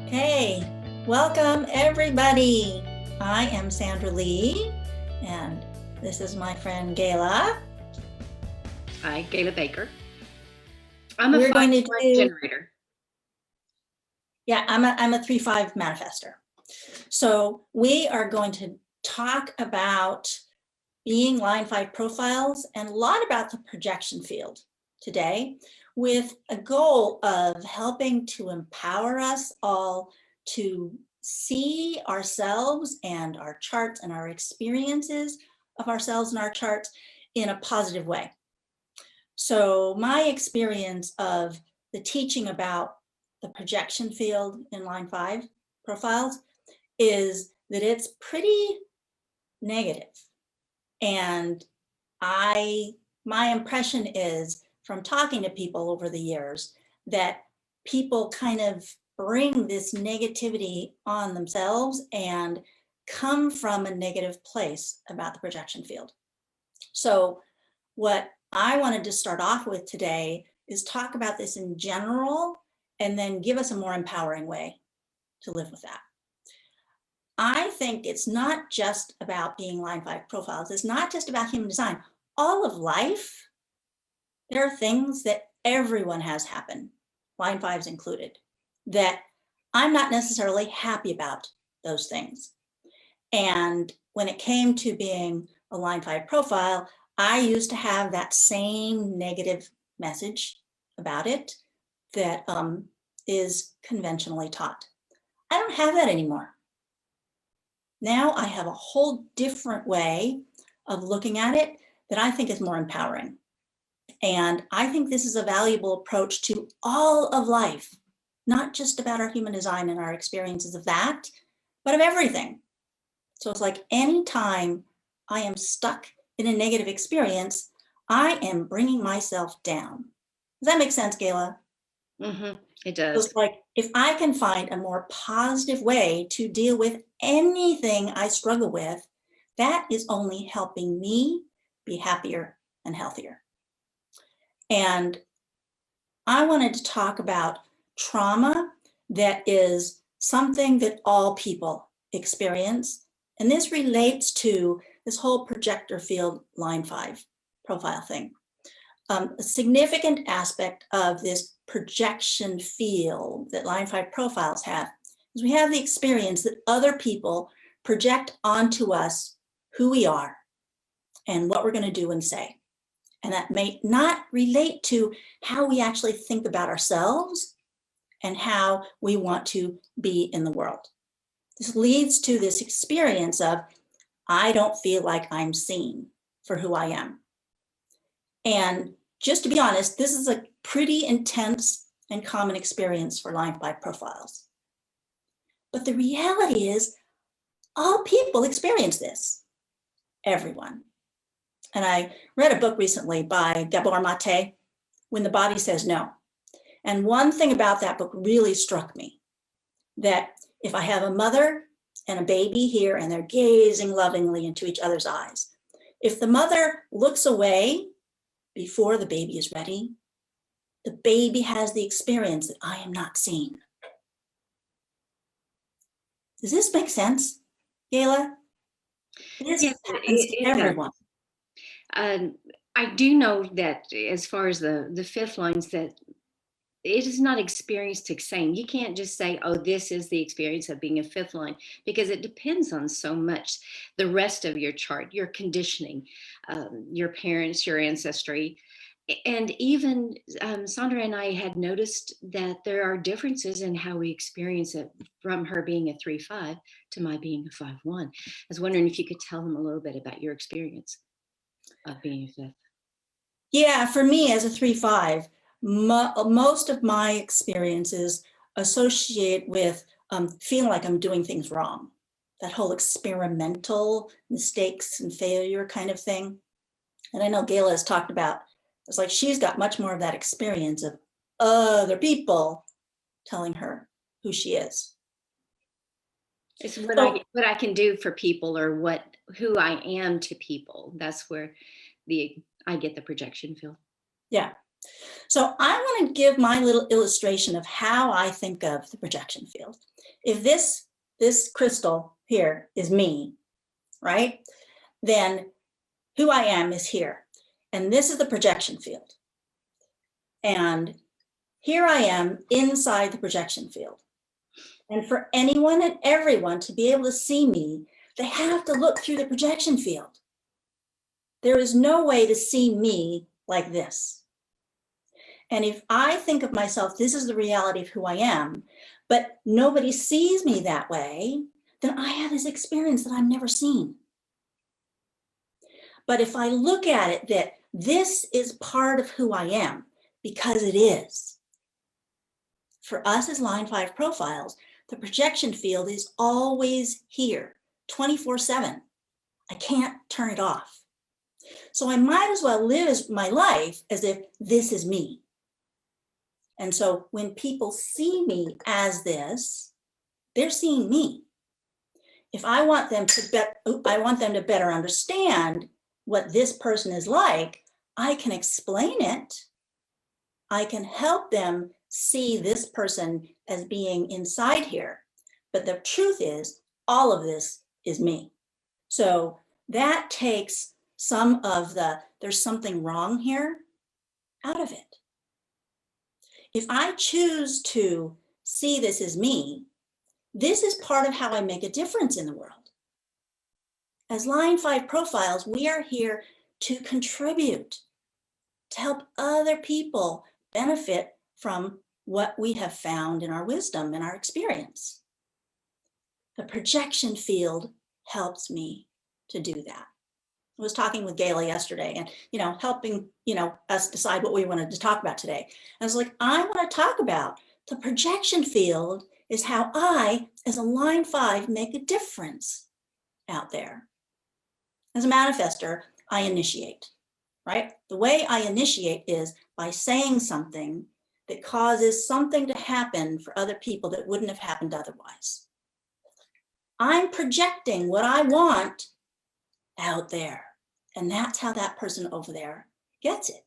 Okay, welcome everybody. I am Sandra Lee, and this is my friend Gayla. Hi, Agalia Baker. I'm a 5-1 generator. Yeah, I'm a 3-5 manifestor. So we are going to talk about being line 5 profiles and a lot about the projection field today, with a goal of helping to empower us all to see ourselves and our charts and our experiences of ourselves and our charts in a positive way. So my experience of the teaching about the projection field in line 5 profiles is that it's pretty negative. And my impression is, from talking to people over the years, that people kind of bring this negativity on themselves and come from a negative place about the projection field. So what I wanted to start off with today is talk about this in general and then give us a more empowering way to live with that. I think it's not just about being line 5 profiles. It's not just about human design. All of life, there are things that everyone has happen, line 5s included, that I'm not necessarily happy about those things. And when it came to being a line 5 profile, I used to have that same negative message about it that is conventionally taught. I don't have that anymore. Now I have a whole different way of looking at it that I think is more empowering. And I think this is a valuable approach to all of life, not just about our human design and our experiences of that, but of everything. So it's like anytime I am stuck in a negative experience, I am bringing myself down. Does that make sense, Gayla? Mm-hmm. It So does. it's like, if I can find a more positive way to deal with anything I struggle with, that is only helping me be happier and healthier. And I wanted to talk about trauma that is something that all people experience. And this relates to this whole projector field line 5 profile thing. A significant aspect of this projection field that line 5 profiles have is we have the experience that other people project onto us who we are and what we're going to do and say. And that may not relate to how we actually think about ourselves and how we want to be in the world. This leads to this experience of, I don't feel like I'm seen for who I am. And just to be honest, this is a pretty intense and common experience for line 5 profiles. But the reality is, all people experience this, everyone. And I read a book recently by Gabor Mate, When the Body Says No. And one thing about that book really struck me, that if I have a mother and a baby here and they're gazing lovingly into each other's eyes, if the mother looks away before the baby is ready, the baby has the experience that I am not seen. Does this make sense, Gayla? This happens to everyone. I do know that as far as the fifth lines, that it is not experienced the same. You can't just say, oh, this is the experience of being a fifth line, because it depends on so much. The rest of your chart, your conditioning, your parents, your ancestry. And even Sandra and I had noticed that there are differences in how we experience it, from her being a 3-5 to my being a 5-1. I was wondering if you could tell them a little bit about your experience of being a fifth. Yeah, for me as a 3-5, most of my experiences associate with feeling like I'm doing things wrong. That whole experimental mistakes and failure kind of thing. And I know Gayla has talked about, it's like she's got much more of that experience of other people telling her who she is. It's what I can do for people, or who I am to people. That's where I get the projection field. Yeah. So I want to give my little illustration of how I think of the projection field. If this crystal here is me, right? Then who I am is here. And this is the projection field. And here I am inside the projection field. And for anyone and everyone to be able to see me, they have to look through the projection field. There is no way to see me like this. And if I think of myself, this is the reality of who I am, but nobody sees me that way, then I have this experience that I've never seen. But if I look at it that this is part of who I am, because it is. For us as line 5 profiles, the projection field is always here, 24/7. I can't turn it off. So I might as well live my life as if this is me. And so when people see me as this, they're seeing me. If I want them to better understand what this person is like, I can explain it. I can help them see this person as being inside here. But the truth is, all of this is me. So that takes some of the, there's something wrong here, out of it. If I choose to see this as me, this is part of how I make a difference in the world. As line 5 profiles, we are here to contribute, to help other people benefit from what we have found in our wisdom and our experience. The projection field helps me to do that. I was talking with Gayla yesterday and, helping, us decide what we wanted to talk about today. I was like, I want to talk about the projection field is how I, as a line 5, make a difference out there. As a manifestor, I initiate, right? The way I initiate is by saying something that causes something to happen for other people that wouldn't have happened otherwise. I'm projecting what I want out there. And that's how that person over there gets it.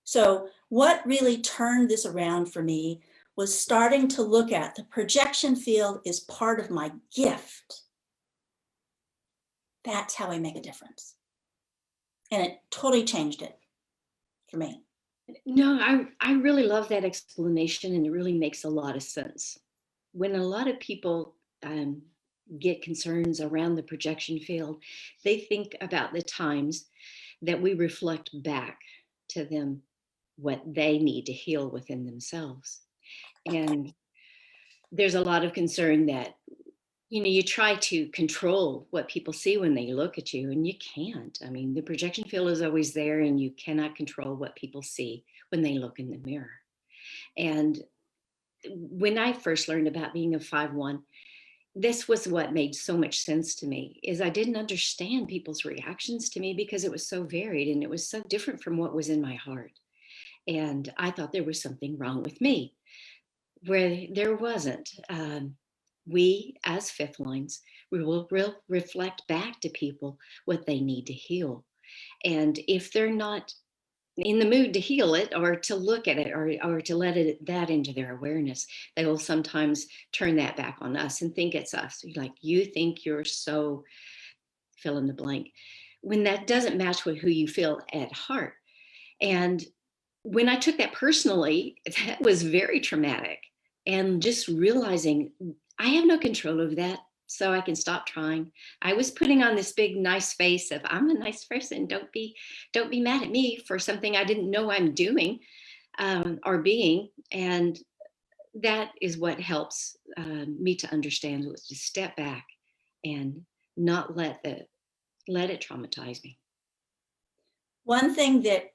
So what really turned this around for me was starting to look at the projection field is part of my gift. That's how I make a difference. And it totally changed it for me. No, I really love that explanation, and it really makes a lot of sense. When a lot of people get concerns around the projection field, they think about the times that we reflect back to them what they need to heal within themselves. And there's a lot of concern that, you try to control what people see when they look at you, and you can't. I mean, the projection field is always there, and you cannot control what people see when they look in the mirror. And when I first learned about being a 5/1, this was what made so much sense to me, is I didn't understand people's reactions to me because it was so varied and it was so different from what was in my heart. And I thought there was something wrong with me, where there wasn't. We, as 5th lines, we will reflect back to people what they need to heal. And if they're not in the mood to heal it or to look at it or to let that into their awareness, they will sometimes turn that back on us and think it's us. Like, you think you're so fill in the blank, when that doesn't match with who you feel at heart. And when I took that personally, that was very traumatic. And just realizing I have no control over that, so I can stop trying. I was putting on this big nice face of, I'm a nice person, don't be mad at me for something I didn't know I'm doing or being. And that is what helps me to understand, was to step back and not let it traumatize me. One thing that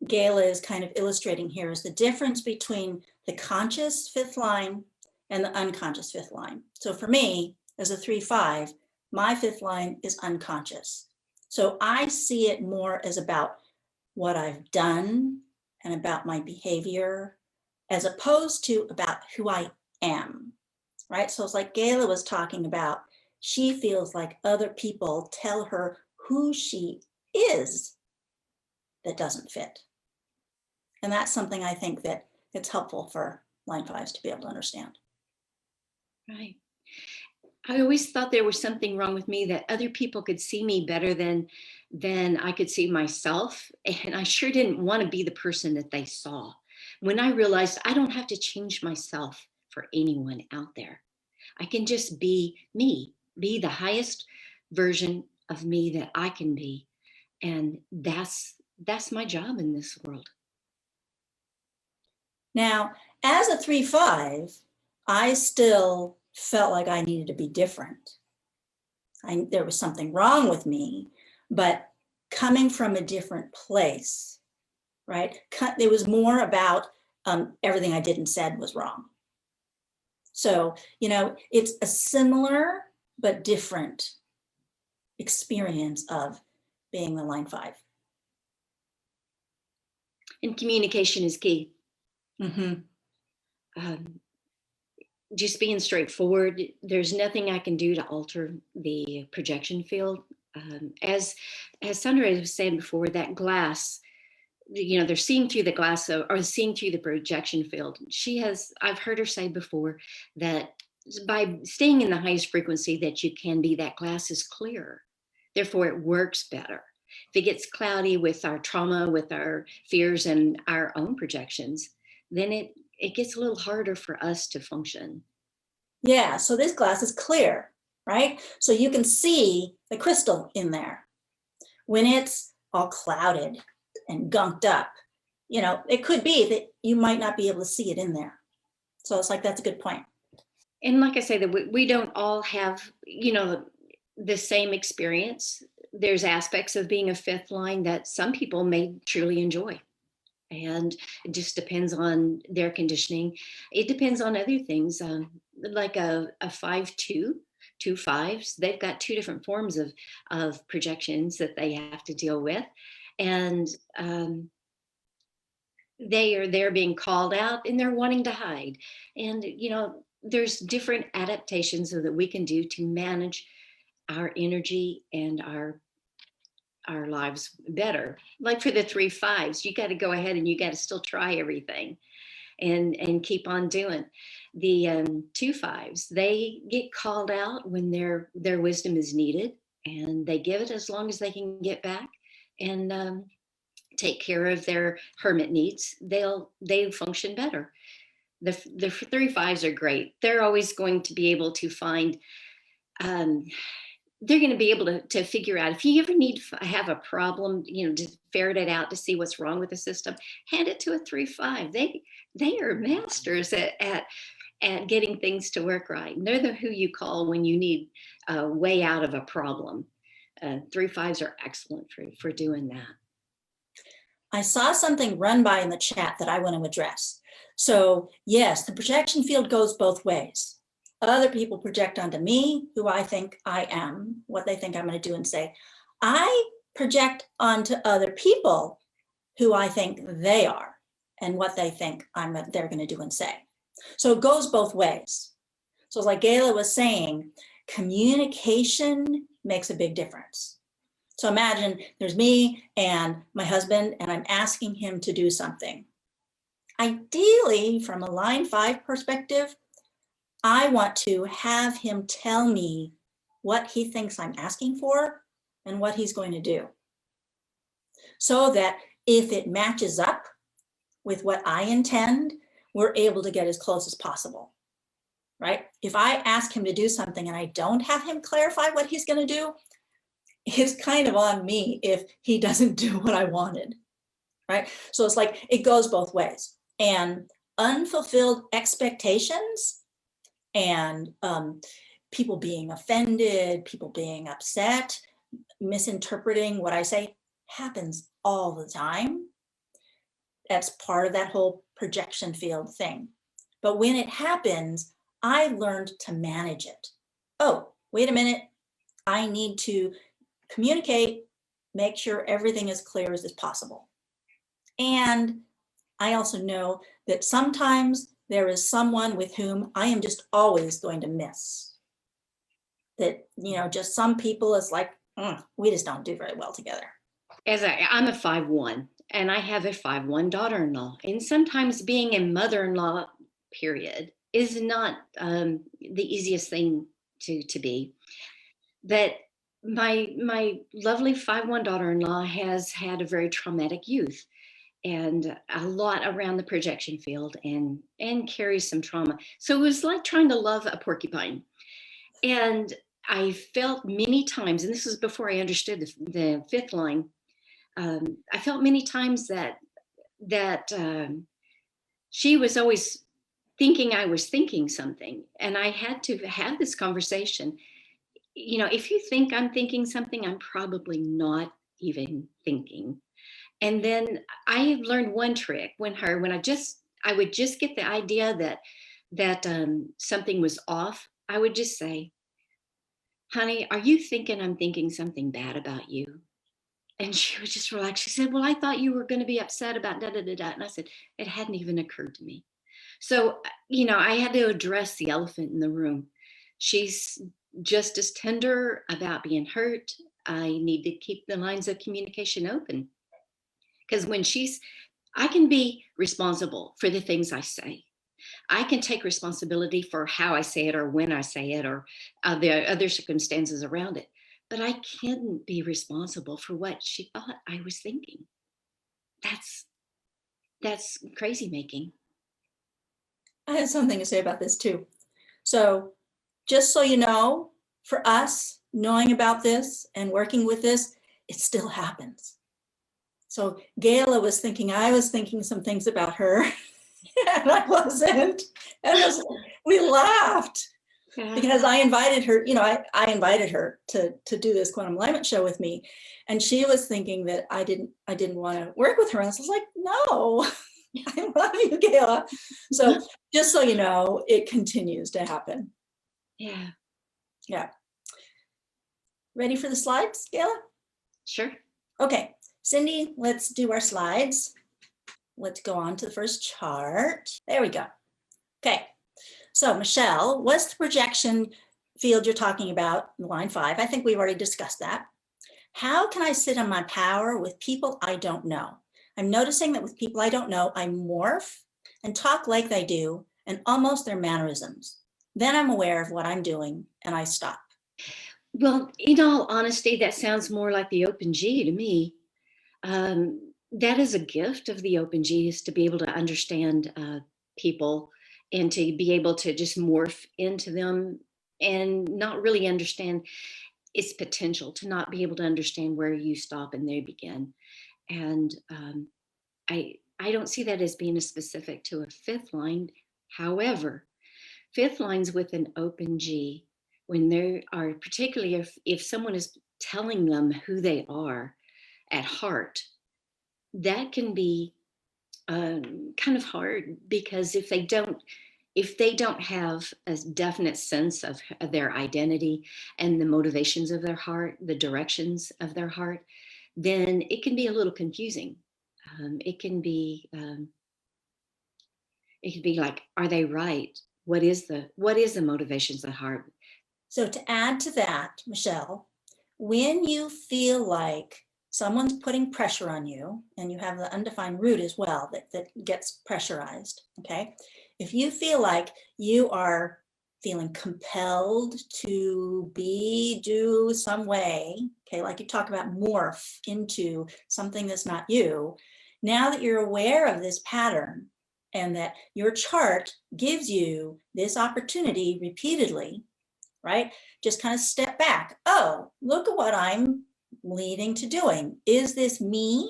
Gayla is kind of illustrating here is the difference between the conscious 5th line and the unconscious 5th line. So for me, as a 3/5, my 5th line is unconscious. So I see it more as about what I've done and about my behavior, as opposed to about who I am, right? So it's like Gayla was talking about, she feels like other people tell her who she is that doesn't fit. And that's something I think that it's helpful for line 5s to be able to understand. Right. I always thought there was something wrong with me, that other people could see me better than I could see myself. And I sure didn't want to be the person that they saw. When I realized I don't have to change myself for anyone out there. I can just be me, be the highest version of me that I can be. And that's my job in this world. Now, as a 3-5, I still felt like I needed to be different. There was something wrong with me, but coming from a different place, right? It was more about everything I did and said was wrong. So, it's a similar but different experience of being the line 5. And communication is key. Mm-hmm. Just being straightforward. There's nothing I can do to alter the projection field. As Sandra was saying before, that glass, they're seeing through the glass or seeing through the projection field. I've heard her say before that by staying in the highest frequency that you can be, that glass is clear. Therefore, it works better. If it gets cloudy with our trauma, with our fears and our own projections, then it gets a little harder for us to function. Yeah, so this glass is clear, right? So you can see the crystal in there. When it's all clouded and gunked up, it could be that you might not be able to see it in there. So it's like, that's a good point. And like I say, that we don't all have, the same experience. There's aspects of being a 5th line that some people may truly enjoy. And it just depends on their conditioning. It depends on other things, like a 5-2, 2 5s. They've got 2 different forms of projections that they have to deal with. And they're being called out and they're wanting to hide. And, there's different adaptations that we can do to manage our energy and our lives better. Like for the 3 5s, you got to go ahead and you got to still try everything and keep on doing. The 2 5s, they get called out when their wisdom is needed, and they give it as long as they can get back and take care of their hermit needs. They function better. The 3 5s are great. They're always going to be able to find they're going to be able to figure out, if you ever need to have a problem, to ferret it out to see what's wrong with the system, hand it to a 3 5. They are masters at getting things to work right. And they're who you call when you need a way out of a problem. 3 5s are excellent for doing that. I saw something run by in the chat that I want to address. So yes, the projection field goes both ways. Other people project onto me who I think I am, what they think I'm going to do and say. I project onto other people who I think they are and what they think they're going to do and say. So it goes both ways. So like Gayla was saying, communication makes a big difference. So imagine there's me and my husband, and I'm asking him to do something. Ideally, from a line 5 perspective, I want to have him tell me what he thinks I'm asking for and what he's going to do. So that if it matches up with what I intend, we're able to get as close as possible, right? If I ask him to do something and I don't have him clarify what he's going to do, it's kind of on me if he doesn't do what I wanted, right? So it's like, it goes both ways. And unfulfilled expectations and people being offended, people being upset, misinterpreting what I say happens all the time. That's part of that whole projection field thing. But when it happens, I learned to manage it. Oh, wait a minute. I need to communicate, make sure everything is clear as possible. And I also know that sometimes there is someone with whom I am just always going to miss. That, just some people, it's like, we just don't do very well together. I'm a 5-1, and I have a 5-1 daughter-in-law. And sometimes being a mother-in-law, period, is not the easiest thing to be. But my lovely 5-1 daughter-in-law has had a very traumatic youth and a lot around the projection field and carries some trauma. So it was like trying to love a porcupine. And I felt many times, and this was before I understood the fifth line, I felt many times that she was always thinking I was thinking something. And I had to have this conversation. If you think I'm thinking something, I'm probably not even thinking. And then I learned one trick when I would just get the idea that something was off. I would just say, honey, are you thinking I'm thinking something bad about you? And she would just relax. She said, well, I thought you were going to be upset about da da da da. And I said, it hadn't even occurred to me. So, I had to address the elephant in the room. She's just as tender about being hurt. I need to keep the lines of communication open. Because I can be responsible for the things I say. I can take responsibility for how I say it or when I say it or the other circumstances around it. But I can't be responsible for what she thought I was thinking. That's crazy making. I have something to say about this too. So just so you know, for us, knowing about this and working with this, it still happens. So Gayla was thinking I was thinking some things about her and I wasn't. And we laughed because I invited her, I invited her to do this quantum alignment show with me. And she was thinking that I didn't want to work with her. And I was like, no, I love you, Gayla. So just so you know, it continues to happen. Yeah. Yeah. Ready for the slides, Gayla? Sure. Okay. Cindy, let's do our slides. Let's go on to the first chart. There we go. Okay. So Michelle, what's the projection field you're talking about in line 5? I think we've already discussed that. How can I sit on my power with people I don't know? I'm noticing that with people I don't know, I morph and talk like they do and almost their mannerisms. Then I'm aware of what I'm doing and I stop. Well, in all honesty, that sounds more like the open G to me. That is a gift of the open G, is to be able to understand people and to be able to just morph into them and not really understand its potential, to not be able to understand where you stop and they begin. And I don't see that as being specific to a fifth line. However, fifth lines with an open G, when there are, particularly if someone is telling them who they are at heart, that can be kind of hard, because if they don't have a definite sense of their identity and the motivations of their heart, the directions of their heart, then it can be a little confusing. It can be like, are they right? What is the motivations of the heart? So to add to that, Michelle, when you feel like someone's putting pressure on you, and you have the undefined root as well that gets pressurized, okay? If you feel like you are feeling compelled to do some way, okay, like you talk about morph into something that's not you, now that you're aware of this pattern and that your chart gives you this opportunity repeatedly, right? Just kind of step back. Oh, look at what I'm leading to doing. Is this me,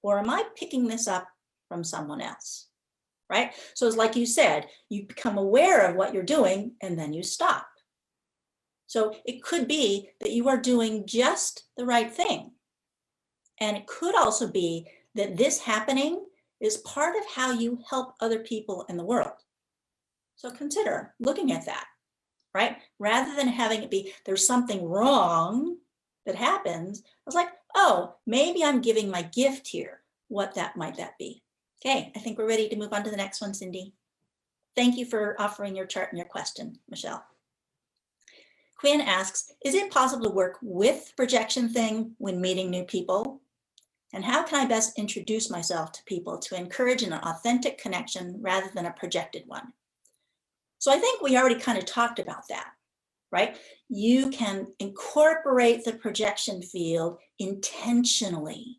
or am I picking this up from someone else? Right? So it's like you said, you become aware of what you're doing and then you stop. So it could be that you are doing just the right thing. And it could also be that this happening is part of how you help other people in the world. So consider looking at that, right? Rather than having it be, there's something wrong that happens, I was like, oh, maybe I'm giving my gift here. What might that be? Okay, I think we're ready to move on to the next one, Cindy. Thank you for offering your chart and your question, Michelle. Quinn asks, is it possible to work with projection thing when meeting new people? And how can I best introduce myself to people to encourage an authentic connection rather than a projected one? So I think we already kind of talked about that, right? You can incorporate the projection field intentionally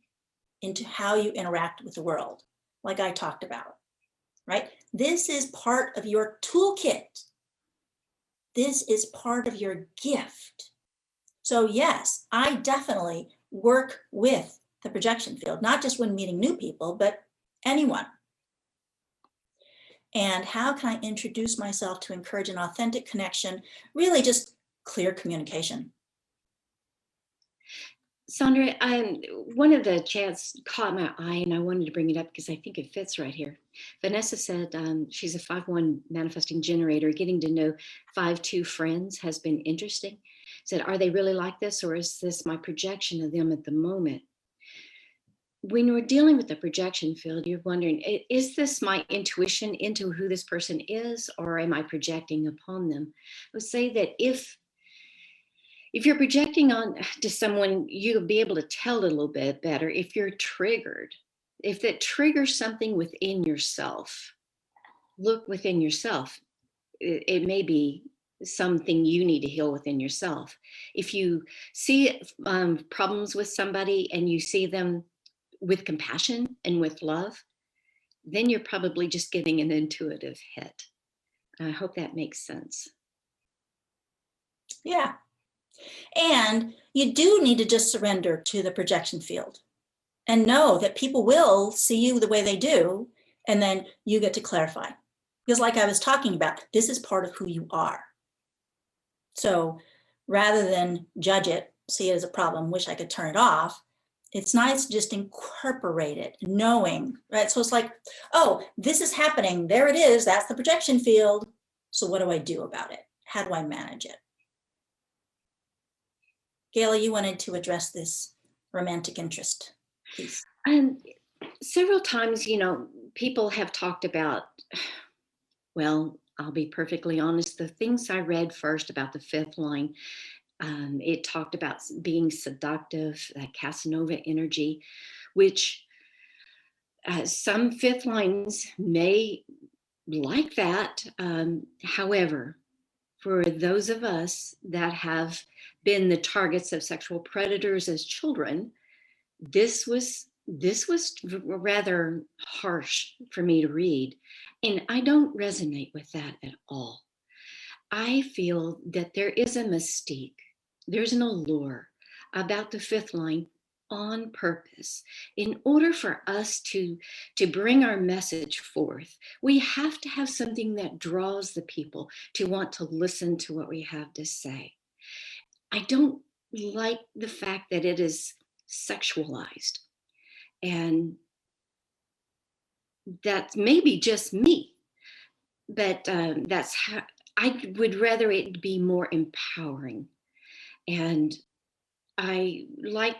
into how you interact with the world, like I talked about, right? This is part of your toolkit. This is part of your gift. So yes, I definitely work with the projection field, not just when meeting new people, but anyone. And how can I introduce myself to encourage an authentic connection? Really just clear communication. Sandra, one of the chats caught my eye and I wanted to bring it up because I think it fits right here. Vanessa said she's a 5-1 manifesting generator. Getting to know 5-2 friends has been interesting. Said, are they really like this, or is this my projection of them at the moment? When we're dealing with the projection field, you're wondering, is this my intuition into who this person is, or am I projecting upon them? I would say that if you're projecting on to someone, you'll be able to tell a little bit better if you're triggered. If that triggers something within yourself, look within yourself. It may be something you need to heal within yourself. If you see problems with somebody and you see them with compassion and with love, then you're probably just getting an intuitive hit. I hope that makes sense. Yeah. And you do need to just surrender to the projection field and know that people will see you the way they do, and then you get to clarify. Because like I was talking about, this is part of who you are. So rather than judge it, see it as a problem, wish I could turn it off, it's nice to just incorporate it, knowing, right? So it's like, oh, this is happening. There it is. That's the projection field. So what do I do about it? How do I manage it? Gail, you wanted to address this romantic interest piece. Several times, people have talked about, well, I'll be perfectly honest, the things I read first about the 5th line, it talked about being seductive, that Casanova energy, which some 5th lines may like that. However, for those of us that have been the targets of sexual predators as children, this was rather harsh for me to read, and I don't resonate with that at all. I feel that there is a mystique, there's an allure about the 5th line on purpose. In order for us to bring our message forth, we have to have something that draws the people to want to listen to what we have to say. I don't like the fact that it is sexualized, and that's maybe just me, but that's how I would rather it be more empowering. And I like,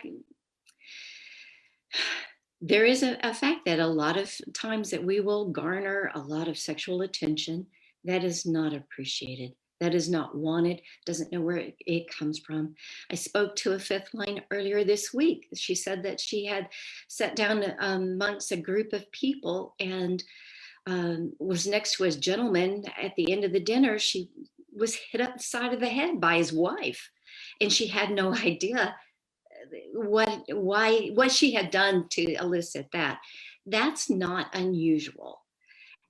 there is a fact that a lot of times that we will garner a lot of sexual attention that is not appreciated, that is not wanted, doesn't know where it comes from. I spoke to a 5th line earlier this week. She said that she had sat down amongst a group of people and was next to a gentleman. At the end of the dinner, she was hit up the side of the head by his wife, and she had no idea what she had done to elicit that. That's not unusual.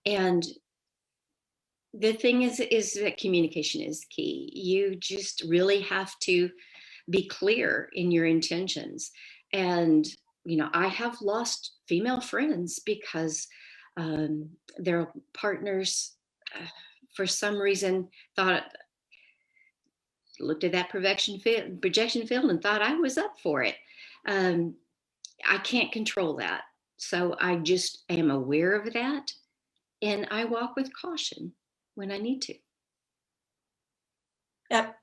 And the thing is that communication is key. You just really have to be clear in your intentions. And I have lost female friends because their partners for some reason looked at that projection field and thought I was up for it. I can't control that. So I just am aware of that, and I walk with caution when I need to. Yep.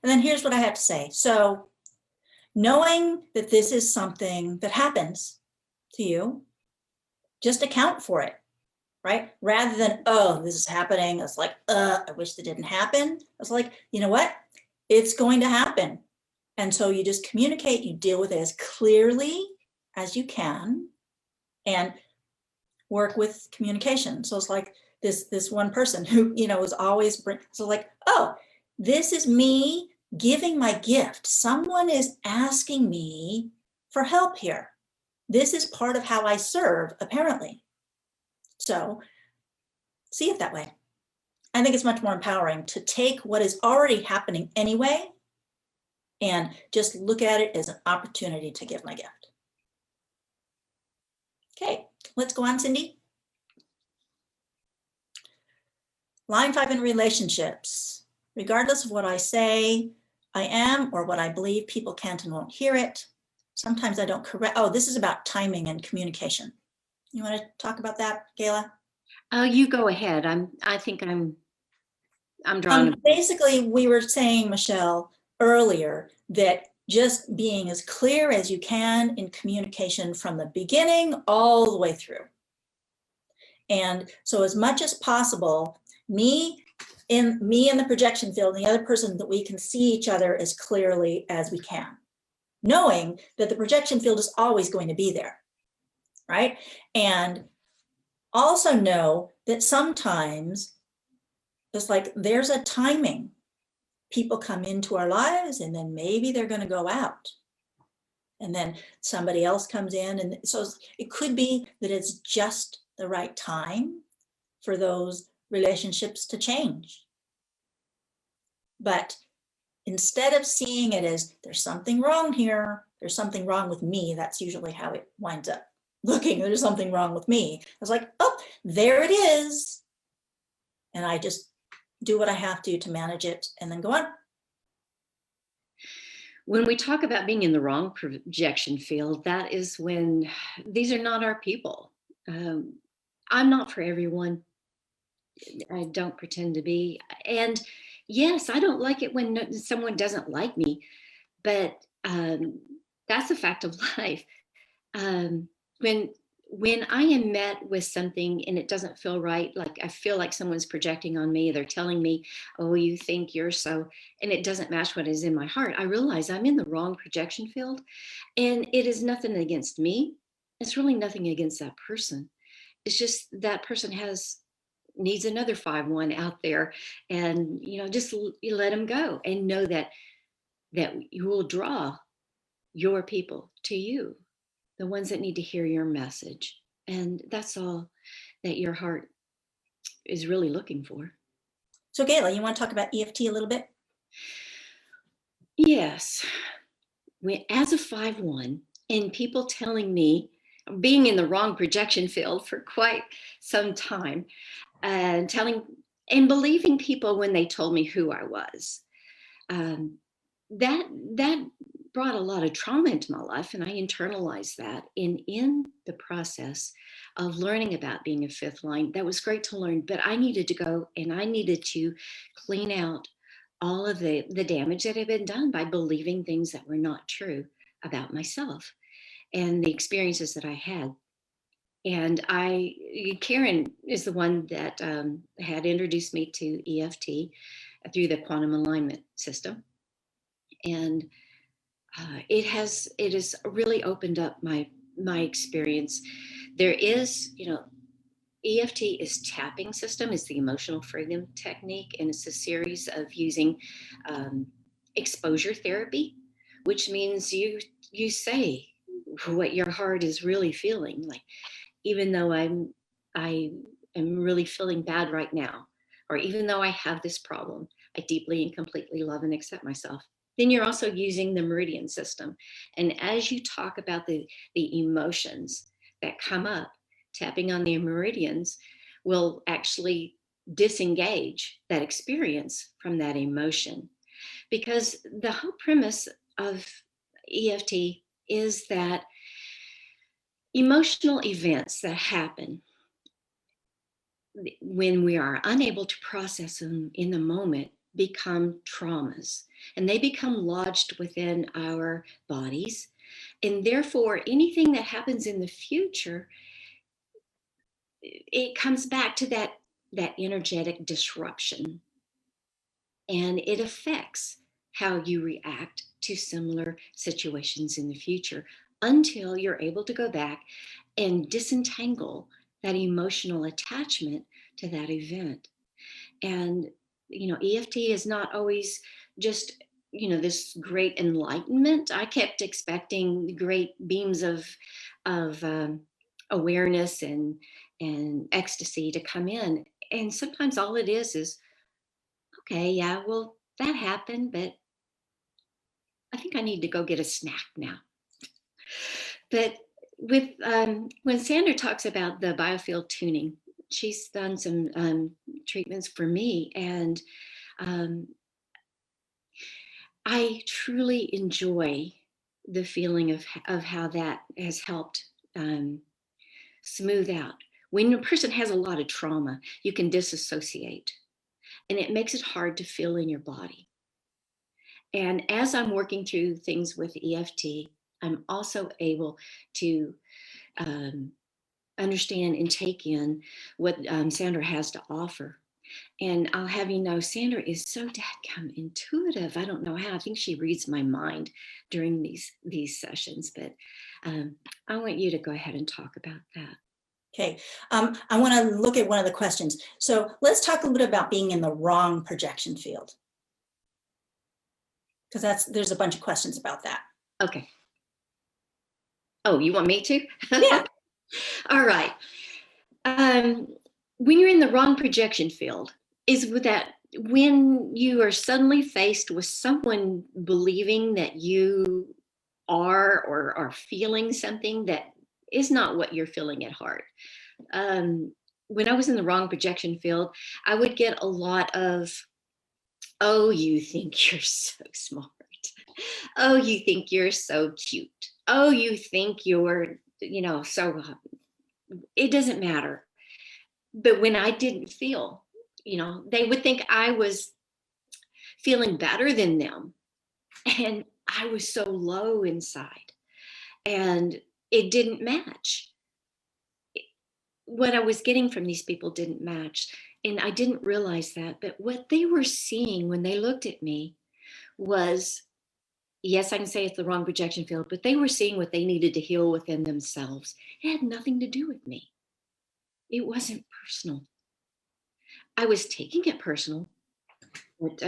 And then here's what I have to say. So knowing that this is something that happens to you, just account for it, right? Rather than, oh, this is happening. It's like, I wish that didn't happen. It's like, you know what? It's going to happen. And so you just communicate, you deal with it as clearly as you can and work with communication. So it's like this one person who, is always so like, oh, this is me giving my gift. Someone is asking me for help here. This is part of how I serve, apparently. So see it that way. I think it's much more empowering to take what is already happening anyway and just look at it as an opportunity to give my gift. Okay, let's go on, Cindy. Line 5 in relationships. Regardless of what I say, I am, or what I believe, people can't and won't hear it. Sometimes I don't correct. Oh, this is about timing and communication. You want to talk about that, Gayla? You go ahead. I think I'm drawing. Basically, we were saying, Michelle, earlier, that just being as clear as you can in communication from the beginning all the way through. And so as much as possible, me in the projection field and the other person, that we can see each other as clearly as we can, knowing that the projection field is always going to be there, right? And also know that sometimes it's like there's a timing. People come into our lives and then maybe they're going to go out. And then somebody else comes in. And so it could be that it's just the right time for those relationships to change. But instead of seeing it as there's something wrong here, there's something wrong with me, that's usually how it winds up looking. There's something wrong with me. I was like, oh, there it is. And I just do what I have to manage it and then go on. When we talk about being in the wrong projection field, that is when these are not our people. I'm not for everyone. I don't pretend to be. And yes, I don't like it when someone doesn't like me, but that's a fact of life. When I am met with something and it doesn't feel right, like I feel like someone's projecting on me, they're telling me, oh, you think you're so, and it doesn't match what is in my heart, I realize I'm in the wrong projection field. And it is nothing against me. It's really nothing against that person. It's just that person needs another 5-1 out there, and just you let them go and know that you will draw your people to you, the ones that need to hear your message. And that's all that your heart is really looking for. So Gayla, you want to talk about EFT a little bit? Yes. As a 5-1, and people telling me, being in the wrong projection field for quite some time, and believing people when they told me who I was, that brought a lot of trauma into my life, and I internalized that. And in the process of learning about being a 5th line, that was great to learn, but I needed to go and I needed to clean out all of the damage that had been done by believing things that were not true about myself and the experiences that I had. And Karen is the one that had introduced me to EFT through the quantum alignment system. And it has really opened up my experience. There is, EFT is tapping system, is the emotional freedom technique, and it's a series of using exposure therapy, which means you say what your heart is really feeling. Like, even though I am really feeling bad right now, or even though I have this problem, I deeply and completely love and accept myself. Then you're also using the meridian system. And as you talk about the emotions that come up, tapping on the meridians will actually disengage that experience from that emotion. Because the whole premise of EFT is that emotional events that happen when we are unable to process them in the moment become traumas, and they become lodged within our bodies. And therefore, anything that happens in the future, it comes back to that energetic disruption, and it affects how you react to similar situations in the future, until you're able to go back and disentangle that emotional attachment to that event. And, EFT is not always just, this great enlightenment. I kept expecting great beams of awareness and ecstasy to come in. And sometimes all it is, okay, yeah, well, that happened, but I think I need to go get a snack now. But with when Sandra talks about the biofield tuning, she's done some treatments for me, and um, I truly enjoy the feeling of how that has helped smooth out. When a person has a lot of trauma, you can disassociate, and it makes it hard to feel in your body. And as I'm working through things with EFT, I'm also able to understand and take in what Sandra has to offer. And I'll have you know, Sandra is so dadgum intuitive. I don't know how. I think she reads my mind during these sessions. But I want you to go ahead and talk about that. Okay, I want to look at one of the questions. So let's talk a little bit about being in the wrong projection field, because there's a bunch of questions about that. Okay. Oh, you want me to? Yeah. All right. When you're in the wrong projection field, is with that when you are suddenly faced with someone believing that you are or are feeling something that is not what you're feeling at heart. When I was in the wrong projection field, I would get a lot of, oh, you think you're so smart. Oh, you think you're so cute. Oh, you think you're, so, it doesn't matter. But when I didn't feel, they would think I was feeling better than them. And I was so low inside. And it didn't match. What I was getting from these people didn't match. And I didn't realize that. But what they were seeing when they looked at me was, yes, I can say it's the wrong projection field, but they were seeing what they needed to heal within themselves. It had nothing to do with me. It wasn't personal. I was taking it personal, but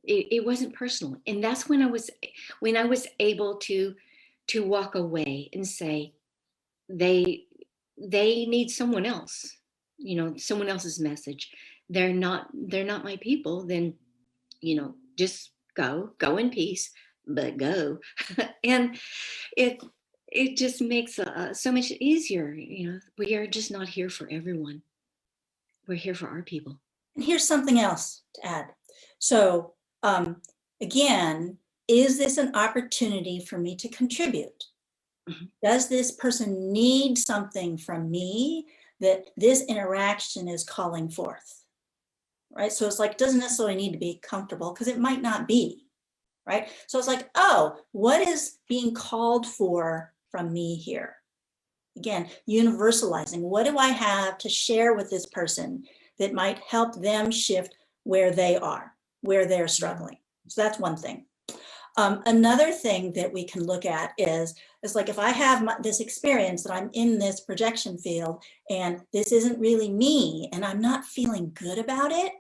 it wasn't personal. And that's when I was able to walk away and say, they need someone else, someone else's message. They're not my people. Then, just go in peace, but go. And it just makes so much easier. We are just not here for everyone. We're here for our people. And here's something else to add. So again, is this an opportunity for me to contribute? Mm-hmm. Does this person need something from me that this interaction is calling forth? Right? So it's like, doesn't necessarily need to be comfortable, because it might not be, right? So it's like, oh, what is being called for from me here? Again, universalizing. What do I have to share with this person that might help them shift where they are, where they're struggling? So that's one thing. Another thing that we can look at is like, if I have this experience that I'm in this projection field and this isn't really me and I'm not feeling good about it,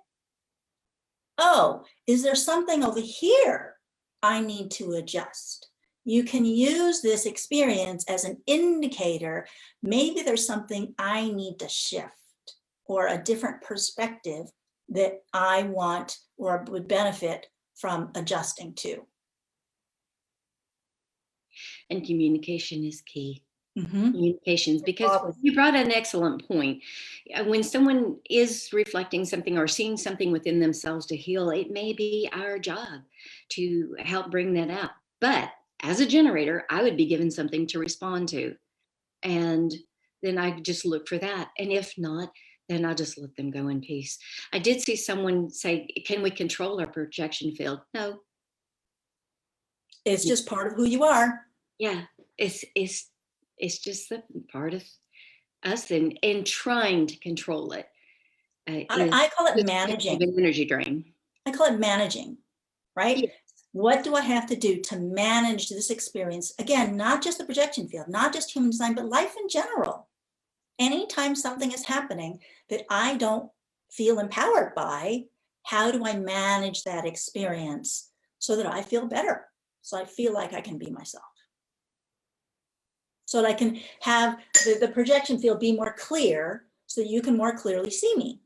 oh, is there something over here I need to adjust? You can use this experience as an indicator. Maybe there's something I need to shift, or a different perspective that I want or would benefit from adjusting to. And communication is key. Mm-hmm. Communications, because you brought an excellent point. When someone is reflecting something or seeing something within themselves to heal, it may be our job to help bring that up. But as a generator, I would be given something to respond to. And then I just look for that. And if not, then I'll just let them go in peace. I did see someone say, can we control our projection field? No. It's just part of who you are. Yeah, it's just the part of us, and trying to control it. I call it managing. An energy drain. I call it managing, right? Yes. What do I have to do to manage this experience? Again, not just the projection field, not just human design, but life in general. Anytime something is happening that I don't feel empowered by, how do I manage that experience so that I feel better? So I feel like I can be myself. So that I can have the projection field be more clear so you can more clearly see me.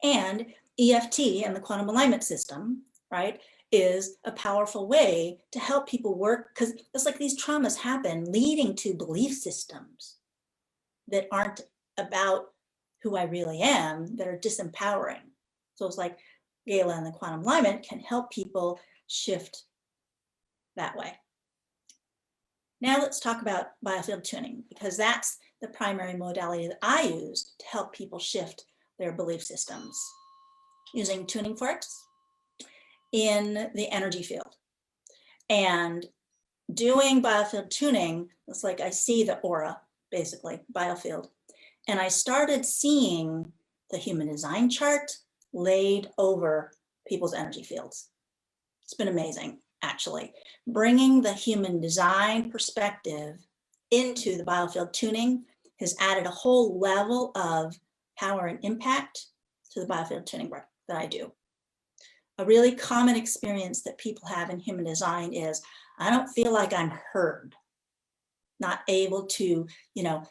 And EFT and the quantum alignment system, right, is a powerful way to help people work, because it's like these traumas happen leading to belief systems that aren't about who I really am, that are disempowering. So it's like Gala and the quantum alignment can help people shift that way. Now let's talk about biofield tuning, because that's the primary modality that I use to help people shift their belief systems, using tuning forks in the energy field. And doing biofield tuning, it's like I see the aura, basically, biofield. And I started seeing the human design chart laid over people's energy fields. It's been amazing, actually. Bringing the human design perspective into the biofield tuning has added a whole level of power and impact to the biofield tuning work that I do. A really common experience that people have in human design is, I don't feel like I'm heard. Not able to,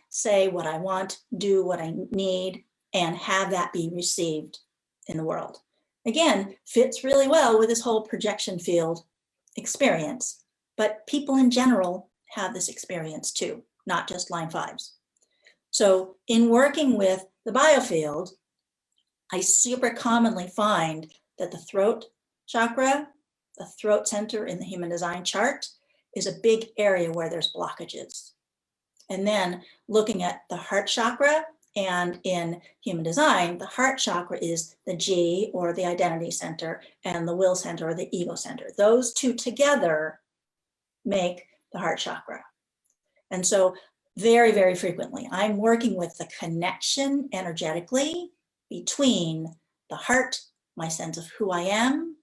say what I want, do what I need, and have that be received in the world. Again, fits really well with this whole projection field experience, but people in general have this experience too, not just line fives. So in working with the biofield, I super commonly find that the throat chakra, the throat center in the human design chart, is a big area where there's blockages. And then looking at the heart chakra, and in human design, the heart chakra is the G, or the identity center, and the will center, or the ego center. Those two together make the heart chakra. And so very, very frequently, I'm working with the connection energetically between the heart, my sense of who I am,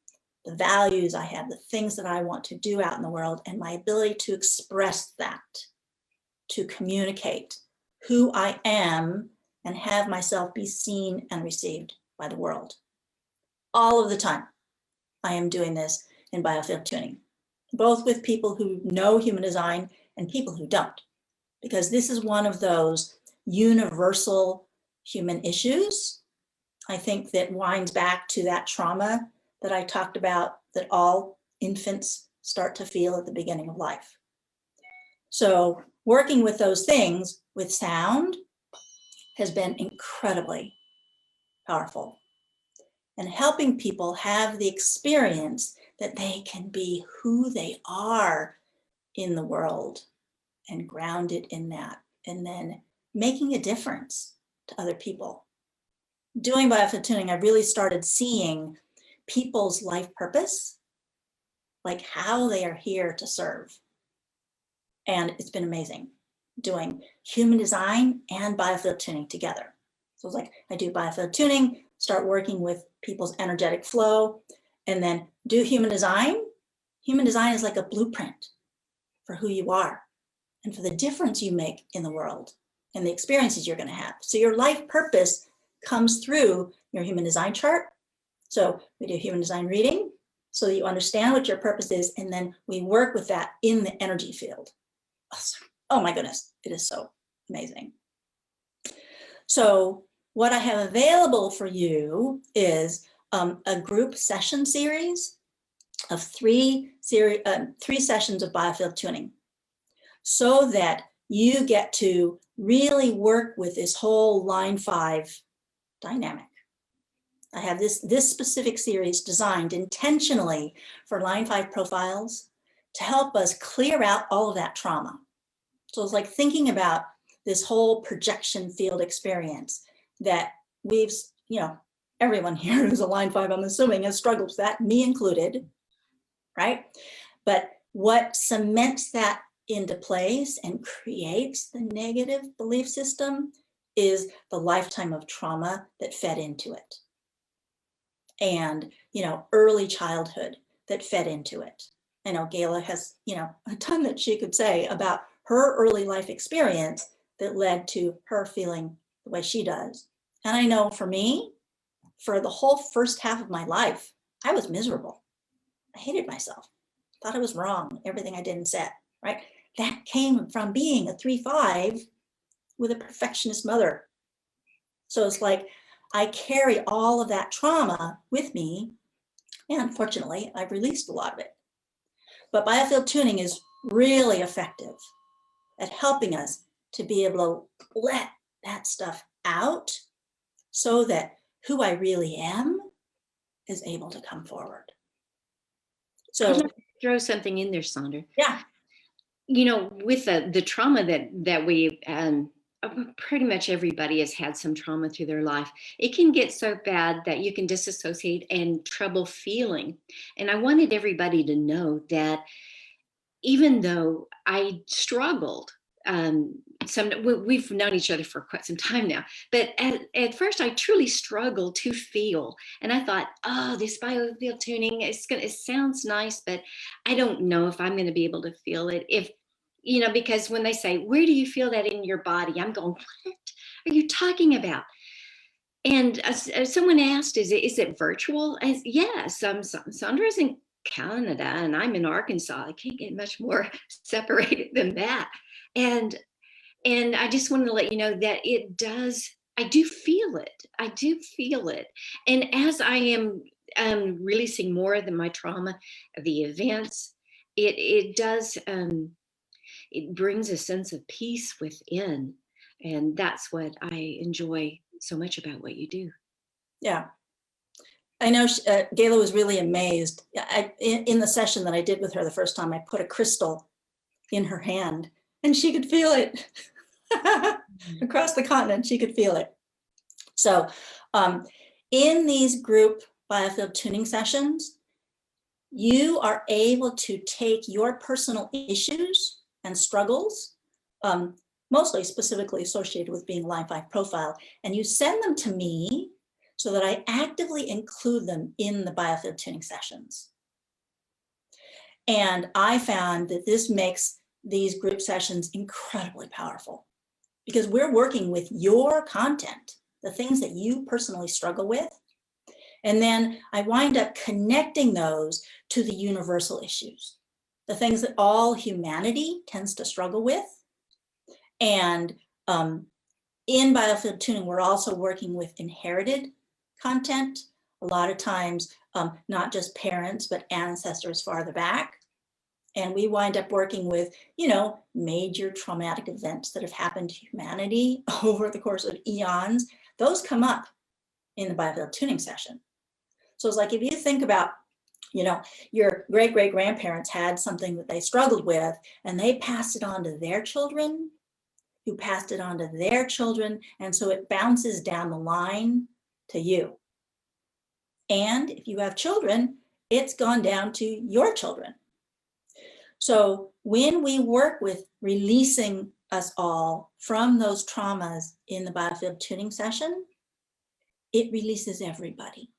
the values I have, the things that I want to do out in the world, and my ability to express that, to communicate who I am and have myself be seen and received by the world. All of the time, I am doing this in biofield tuning, both with people who know human design and people who don't, because this is one of those universal human issues, I think, that winds back to that trauma that I talked about, that all infants start to feel at the beginning of life. So working with those things with sound has been incredibly powerful, and helping people have the experience that they can be who they are in the world and grounded in that, and then making a difference to other people. Doing biofield tuning, I really started seeing people's life purpose, like how they are here to serve. And it's been amazing doing human design and biofield tuning together. So it's like I do biofield tuning, start working with people's energetic flow, and then do human design. Human design is like a blueprint for who you are and for the difference you make in the world and the experiences you're going to have. So your life purpose comes through your human design chart. So we do human design reading so that you understand what your purpose is, and then we work with that in the energy field. Oh my goodness, it is so amazing. So what I have available for you is a group session series of three sessions of biofield tuning, so that you get to really work with this whole line 5 dynamic. I have this specific series designed intentionally for line 5 profiles to help us clear out all of that trauma. So it's like thinking about this whole projection field experience that we've, everyone here who's a line 5, I'm assuming, has struggled with that, me included, right? But what cements that into place and creates the negative belief system is the lifetime of trauma that fed into it. And, early childhood, that fed into it. I know Gayla has, a ton that she could say about her early life experience that led to her feeling the way she does. And I know for me, for the whole first half of my life, I was miserable. I hated myself, thought I was wrong, everything I did and said, right? That came from being a 3-5 with a perfectionist mother. So it's like I carry all of that trauma with me, and fortunately, I've released a lot of it. But biofield tuning is really effective at helping us to be able to let that stuff out so that who I really am is able to come forward. So I'd like to throw something in there, Sandra. yeah. With the trauma that we pretty much everybody has had some trauma through their life. It can get so bad that you can disassociate and trouble feeling. And I wanted everybody to know that even though I struggled, we've known each other for quite some time now, but at first I truly struggled to feel. And I thought, oh, this biofield tuning, it sounds nice, but I don't know if I'm going to be able to feel it. Because when they say, where do you feel that in your body? I'm going, what are you talking about? And someone asked, is it virtual? Yes, Sandra's in Canada and I'm in Arkansas. I can't get much more separated than that. And I just wanted to let you know that I do feel it. I do feel it. And as I am releasing more of my trauma, the events, it does, it brings a sense of peace within. And that's what I enjoy so much about what you do. Yeah. I know Gayla was really amazed. In the session that I did with her the first time, I put a crystal in her hand and she could feel it. Across the continent, she could feel it. So in these group biofield tuning sessions, you are able to take your personal issues and struggles, mostly specifically associated with being line 5 profile, and you send them to me so that I actively include them in the biofield tuning sessions. And I found that this makes these group sessions incredibly powerful because we're working with your content, the things that you personally struggle with. And then I wind up connecting those to the universal issues, the things that all humanity tends to struggle with. And in biofield tuning, we're also working with inherited content. A lot of times, not just parents, but ancestors farther back. And we wind up working with, major traumatic events that have happened to humanity over the course of eons. Those come up in the biofield tuning session. So it's like, if you think about, your great-great-grandparents had something that they struggled with and they passed it on to their children, who passed it on to their children. And so it bounces down the line to you. And if you have children, it's gone down to your children. So when we work with releasing us all from those traumas in the biofield tuning session, it releases everybody.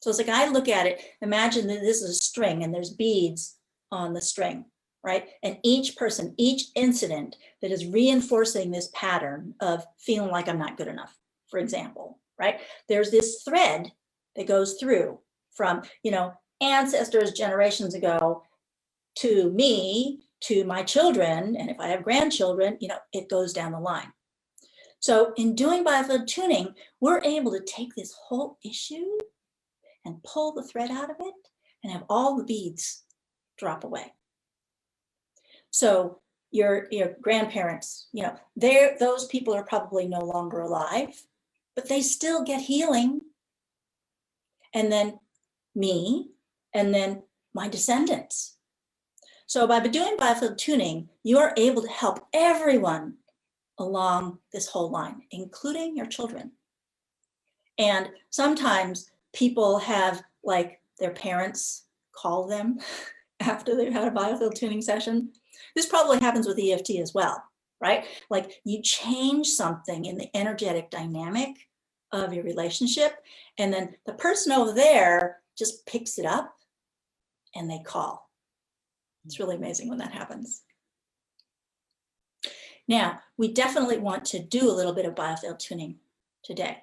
So it's like, I look at it, imagine that this is a string and there's beads on the string, right? And each person, each incident that is reinforcing this pattern of feeling like I'm not good enough, for example, right? There's this thread that goes through from, ancestors generations ago to me, to my children, and if I have grandchildren, it goes down the line. So in doing biofield tuning, we're able to take this whole issue and pull the thread out of it and have all the beads drop away. So your grandparents, those people are probably no longer alive, but they still get healing. And then me, and then my descendants. So by doing biofield tuning, you are able to help everyone along this whole line, including your children. And sometimes people have their parents call them after they've had a biofield tuning session. This probably happens with EFT as well, right? Like you change something in the energetic dynamic of your relationship, and then the person over there just picks it up and they call. It's really amazing when that happens. Now, we definitely want to do a little bit of biofield tuning today.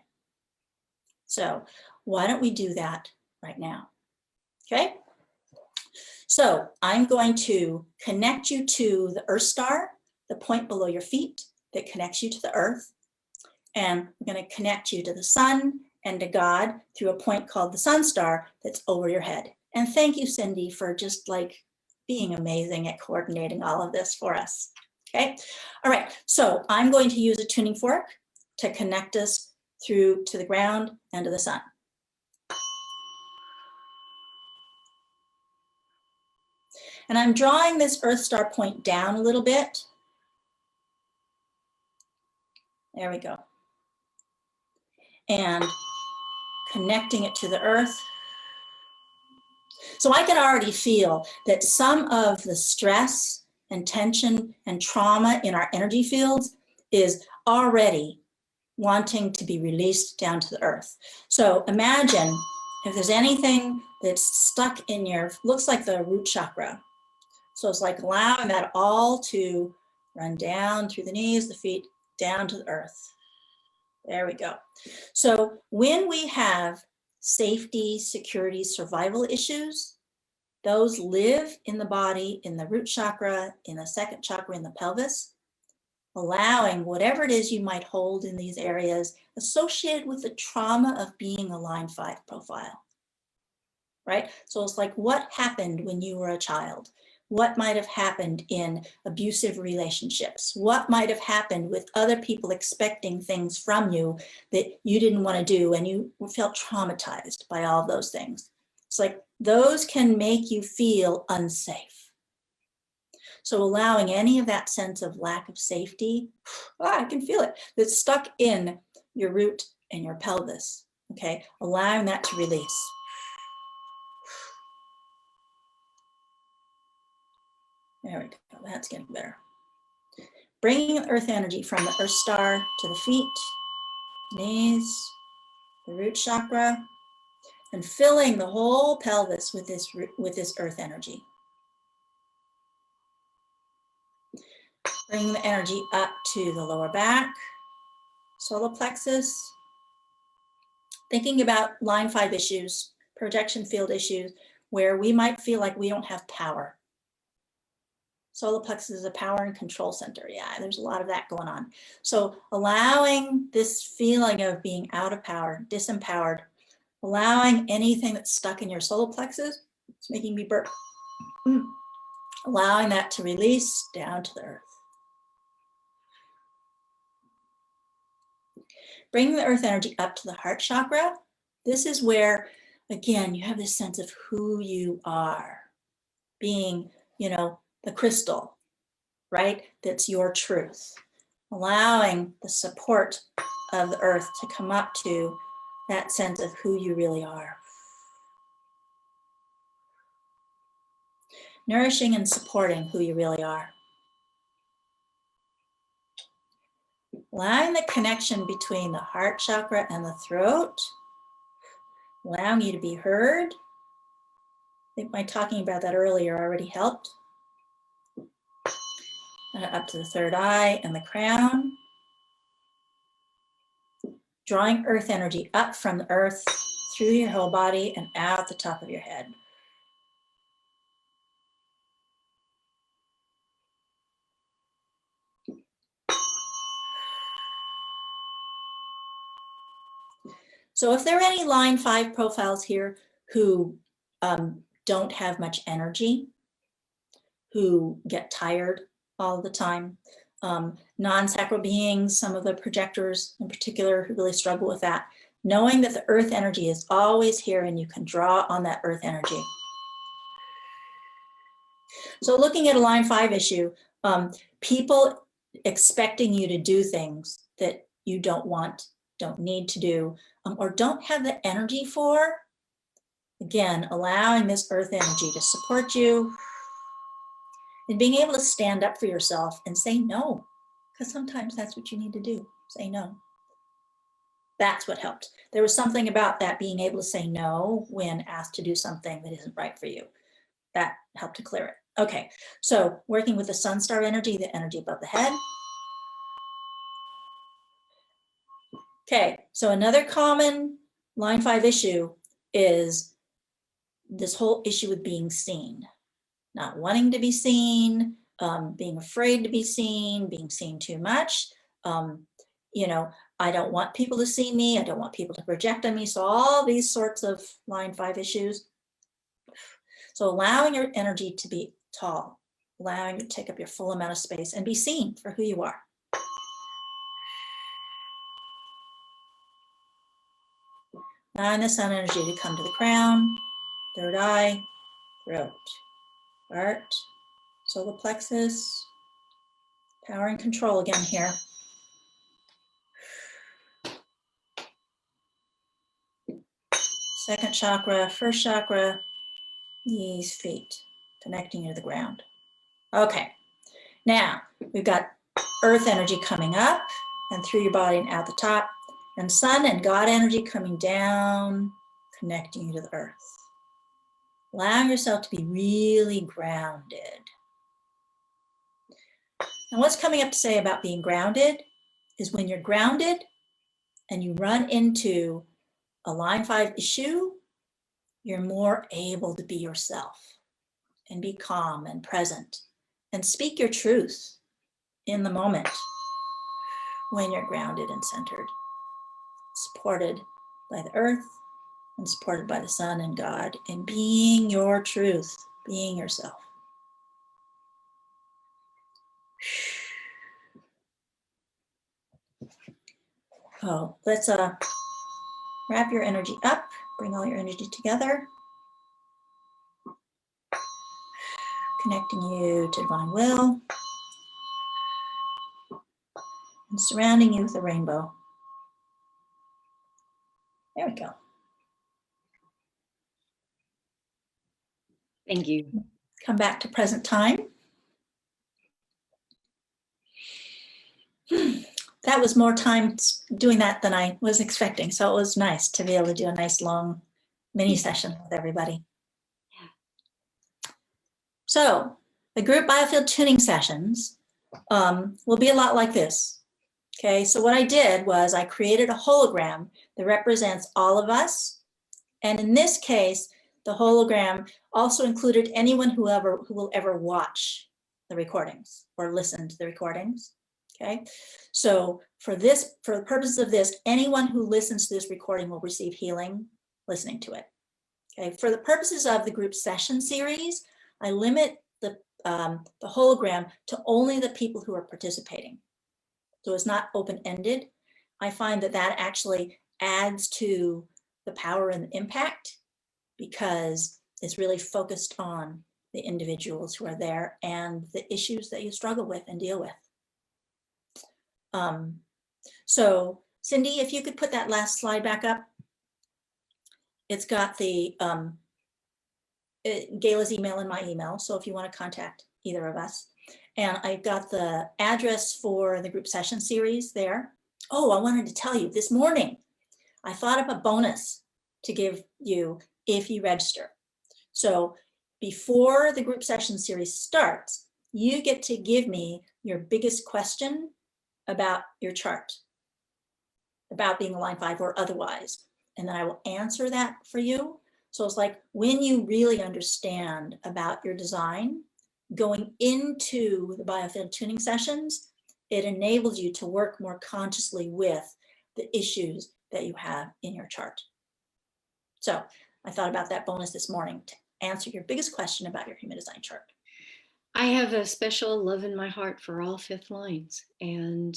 So why don't we do that right now? Okay. So I'm going to connect you to the Earth star, the point below your feet that connects you to the Earth. And I'm going to connect you to the sun and to God through a point called the Sun Star that's over your head. And thank you, Cindy, for just like being amazing at coordinating all of this for us. Okay. All right. So I'm going to use a tuning fork to connect us through to the ground and to the sun. And I'm drawing this Earth star point down a little bit. There we go. And connecting it to the Earth. So I can already feel that some of the stress and tension and trauma in our energy fields is already wanting to be released down to the Earth. So imagine if there's anything that's stuck in your, looks like the root chakra. So it's like allowing that all to run down through the knees, the feet, down to the Earth. There we go. So when we have safety, security, survival issues, those live in the body, in the root chakra, in the second chakra, in the pelvis, allowing whatever it is you might hold in these areas associated with the trauma of being a line 5 profile, right? So it's like, what happened when you were a child? What might have happened in abusive relationships? What might have happened with other people expecting things from you that you didn't want to do and you felt traumatized by all those things? It's like those can make you feel unsafe. So allowing any of that sense of lack of safety, I can feel it, that's stuck in your root and your pelvis, okay? Allowing that to release. There we go, that's getting better. Bringing earth energy from the earth star to the feet, knees, the root chakra, and filling the whole pelvis with this earth energy. Bring the energy up to the lower back, solar plexus. Thinking about line 5 issues, projection field issues, where we might feel like we don't have power. Solar plexus is a power and control center. Yeah, there's a lot of that going on. So allowing this feeling of being out of power, disempowered, allowing anything that's stuck in your solar plexus, it's making me burp. Allowing that to release down to the earth. Bringing the earth energy up to the heart chakra. This is where, again, you have this sense of who you are, being, you know, the crystal, right? That's your truth. Allowing the support of the earth to come up to that sense of who you really are. Nourishing and supporting who you really are. Allowing the connection between the heart chakra and the throat. Allowing you to be heard. I think my talking about that earlier already helped. Up to the third eye and the crown. Drawing earth energy up from the earth through your whole body and out the top of your head. So if there are any line 5 profiles here who don't have much energy, who get tired all the time, non-sacral beings, some of the projectors in particular who really struggle with that, knowing that the earth energy is always here and you can draw on that earth energy. So looking at a line 5 issue, people expecting you to do things that you don't want, don't need to do, or don't have the energy for, again, allowing this earth energy to support you and being able to stand up for yourself and say no, because sometimes that's what you need to do, say no. That's what helped. There was something about that, being able to say no when asked to do something that isn't right for you. that helped to clear it. Okay, so working with the sun star energy, the energy above the head. Okay, so another common line 5 issue is this whole issue with being seen, not wanting to be seen, being afraid to be seen, being seen too much. You know, I don't want people to see me. I don't want people to project on me. So all these sorts of line 5 issues. So allowing your energy to be tall, allowing you to take up your full amount of space and be seen for who you are. Allowing the sun energy to come to the crown, third eye, throat, heart, solar plexus, power and control again here. Second chakra, first chakra, knees, feet, connecting you to the ground. Okay, now we've got earth energy coming up and through your body and out the top, and sun and God energy coming down, connecting you to the earth. Allowing yourself to be really grounded. And what's coming up to say about being grounded is when you're grounded and you run into a line 5 issue, you're more able to be yourself and be calm and present and speak your truth in the moment when you're grounded and centered, supported by the earth and supported by the sun and God, and being your truth, being yourself. Oh, let's wrap your energy up, bring all your energy together, connecting you to divine will, and surrounding you with a rainbow. There we go. Thank you. Come back to present time. That was more time doing that than I was expecting. So it was nice to be able to do a nice long mini session with everybody. So the group Biofield tuning sessions will be a lot like this. Okay, so what I did was I created a hologram that represents all of us. And in this case, the hologram also included anyone who will ever watch the recordings or listen to the recordings. Okay, so for the purposes of this, anyone who listens to this recording will receive healing listening to it. Okay, for the purposes of the group session series, I limit the hologram to only the people who are participating. So it's not open-ended. I find that that actually adds to the power and the impact because it's really focused on the individuals who are there and the issues that you struggle with and deal with. So Cindy, if you could put that last slide back up. It's got the Gayla's email and my email. So if you want to contact either of us. And I've got the address for the group session series there. Oh, I wanted to tell you this morning, I thought of a bonus to give you if you register. So before the group session series starts, you get to give me your biggest question about your chart, about being a line 5 or otherwise. And then I will answer that for you. So it's like when you really understand about your design, going into the Biofield tuning sessions, it enables you to work more consciously with the issues that you have in your chart. So I thought about that bonus this morning to answer your biggest question about your human design chart. I have a special love in my heart for all 5th lines, and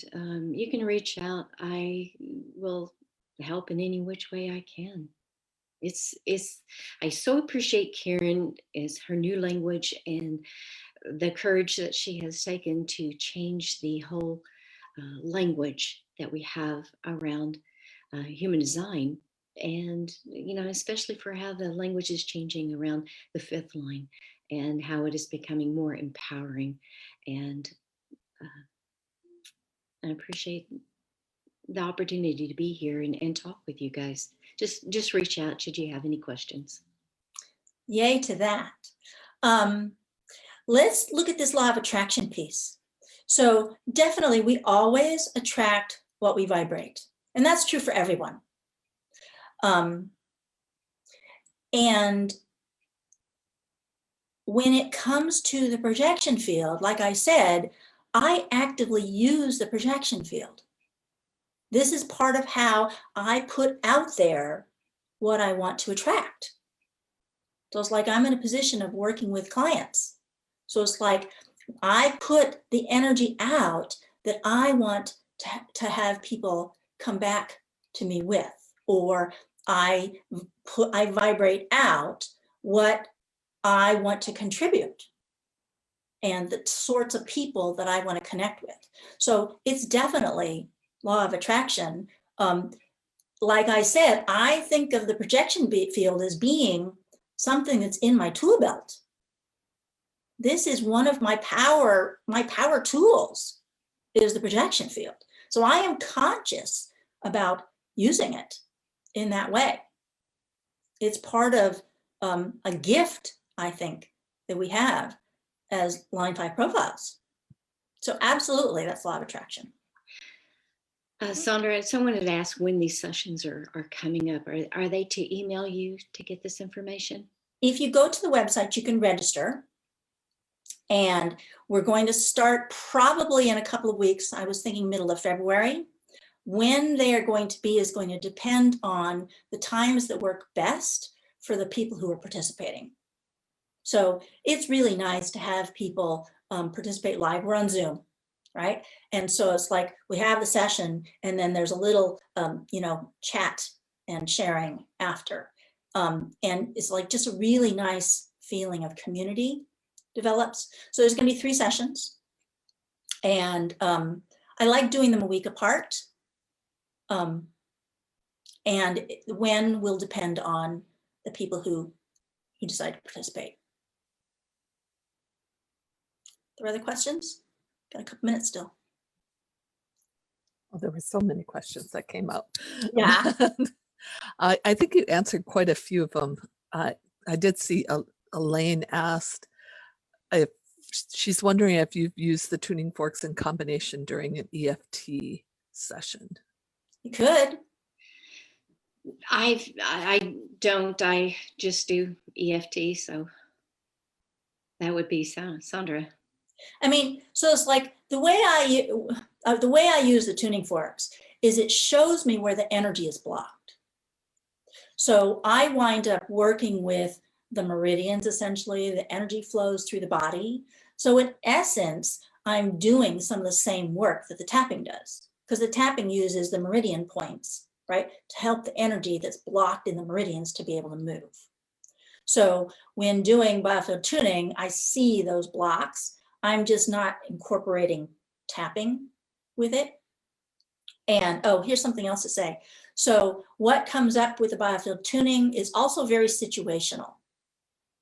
you can reach out. I will help in any which way I can. I so appreciate Karen as her new language and the courage that she has taken to change the whole language that we have around human design, and especially for how the language is changing around the 5th line and how it is becoming more empowering. And I appreciate the opportunity to be here and talk with you guys. Just reach out should you have any questions. Yay to that. Let's look at this law of attraction piece. So definitely we always attract what we vibrate. And that's true for everyone. And when it comes to the projection field, like I said, I actively use the projection field. This is part of how I put out there what I want to attract. So it's like I'm in a position of working with clients. So it's like I put the energy out that I want to have people come back to me with, or I vibrate out what I want to contribute and the sorts of people that I want to connect with. So it's definitely law of attraction. Like I said, I think of the projection field as being something that's in my tool belt. This is one of my power tools is the projection field. So I am conscious about using it in that way. It's part of a gift, I think, that we have as line 5 profiles. So absolutely, that's law of attraction. Sandra, someone had asked when these sessions are coming up. Are they to email you to get this information? If you go to the website, you can register. And we're going to start probably in a couple of weeks. I was thinking middle of February. When they are going to be is going to depend on the times that work best for the people who are participating. So it's really nice to have people participate live. We're on Zoom, right? And so it's like we have the session and then there's a little, chat and sharing after. And it's like just a really nice feeling of community develops. So there's going to be 3 sessions. And I like doing them a week apart. And when will depend on the people who decide to participate. There are other questions? Got a couple minutes still. Well, there were so many questions that came up. Yeah. I think you answered quite a few of them. I did see Elaine asked if she's wondering if you've used the tuning forks in combination during an EFT session. You could. I don't. I just do EFT, so that would be Sandra. I mean, so it's like the way I use the tuning forks is it shows me where the energy is blocked. So I wind up working with the meridians, essentially, the energy flows through the body. So in essence, I'm doing some of the same work that the tapping does, because the tapping uses the meridian points, right, to help the energy that's blocked in the meridians to be able to move. So when doing biofield tuning, I see those blocks. I'm just not incorporating tapping with it. And oh, here's something else to say. So what comes up with the biofield tuning is also very situational,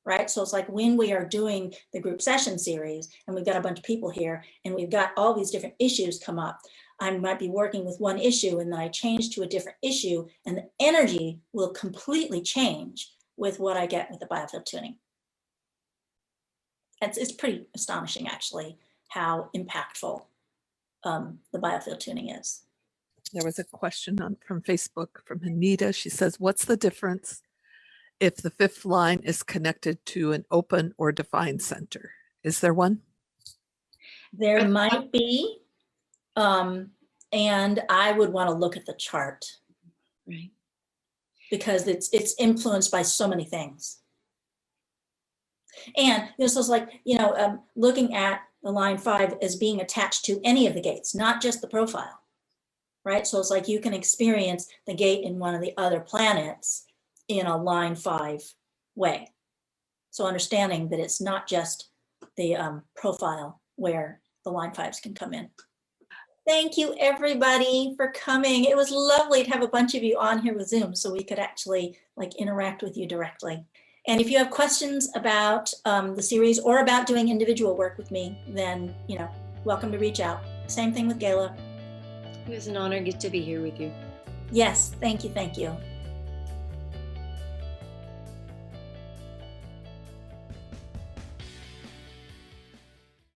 right? So it's like when we are doing the group session series and we've got a bunch of people here and we've got all these different issues come up, I might be working with one issue and then I change to a different issue and the energy will completely change with what I get with the biofield tuning. It's pretty astonishing, actually, how impactful the biofield tuning is. There was a question from Facebook from Anita. She says, what's the difference if the 5th line is connected to an open or defined center? Is there one? There might be, and I would want to look at the chart. Right. Because it's influenced by so many things. And this is like, looking at the line 5 as being attached to any of the gates, not just the profile, right? So it's like you can experience the gate in one of the other planets in a line 5 way. So understanding that it's not just the profile where the line 5s can come in. Thank you, everybody, for coming. It was lovely to have a bunch of you on here with Zoom so we could actually interact with you directly. And if you have questions about the series or about doing individual work with me, then, welcome to reach out. Same thing with Gayla. It was an honor to get to be here with you. Yes, thank you. Thank you.